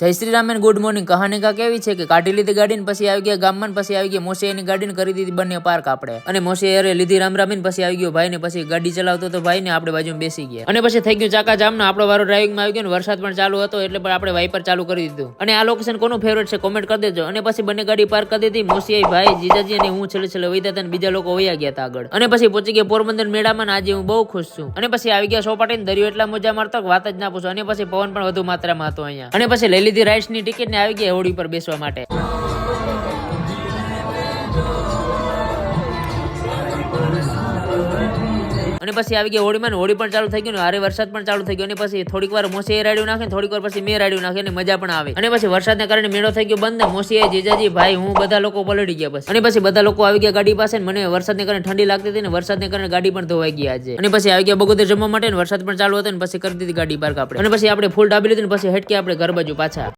જય Shri Ram and good morning. કહાની કા કેવી છે કે કાઢી લીધી ગાડીને પછી આવી ગયા ગામમાં, પછી આવી ગયા મોસી એની ગાડીને કરી દીધી બંને પાર્ક આપણે. અને મોસી અરે લીધી રામ રામીને પછી આવી ગયો ભાઈ ને, પછી ગાડી ચલાવતો તો ભાઈ ને આપણે બાજુમાં બેસી ગયા. અને પછી થઈ ગયું ચાકા જામ ને આપણો વારો ડ્રાઇવિંગમાં આવી ગયો ને વરસાદ પણ ચાલુ હતો એટલે પણ આપણે વાઇપર ચાલુ કરી દીધું. અને આ લોકેશન કોનું ફેવરેટ છે કોમેન્ટ કરી દેજો. અને પછી બંને ગાડી પાર્ક કરી દીધી. મોસી ભાઈ જીજાજી અને હું છેલ્લે વહીતા હતા અને બીજા લોકો વયા ગયા હતા આગળ. અને પછી પહોંચી ગયા પોરબંદર મેળામાં. આજે હું બહુ ખુશ છું. અને પછી આવી ગયા સોપાટીને, દરિયો એટલા મજા મારતો વાત જ ના પૂછો. અને પછી પવન પણ વધુ માત્રામાં હતો અહીંયા. અને પછી લઈ લીધી રાઇડ્સ ની ટિકિટ ને આવી ગયા હોડી પર બેસવા માટે. અને પછી આવી ગયા હોડીમાં, હોડી પણ ચાલુ થઈ ગયું ને હારે વરસાદ પણ ચાલુ થઈ ગયો. અને પછી થોડીક વાર મોસી રાડ્યું નાખે, થોડીક વાર પછી મેં રાડ્યું નાખે અને મજા પણ આવે. અને પછી વરસાદને કારણે મેળો થઈ ગયો બંધ. મોસી જીજાજી ભાઈ હું બધા લોકો પલળી ગયા પછી. અને પછી બધા લોકો આવી ગયા ગાડી પાસે. મને વરસાદને કારણે ઠંડી લાગતી હતી ને વરસાદને કારણે ગાડી પણ ધોવાઈ ગઈ આજે. અને પછી આવી ગયા બગોદર જમવા માટે ને વરસાદ પણ ચાલુ હતો ને પછી કરી દીધી ગાડી પાર્ક આપણે. અને પછી આપણે ફૂલ ડાબી લીધી ને પછી હેટકી આપણે ઘર બાજુ પાછા.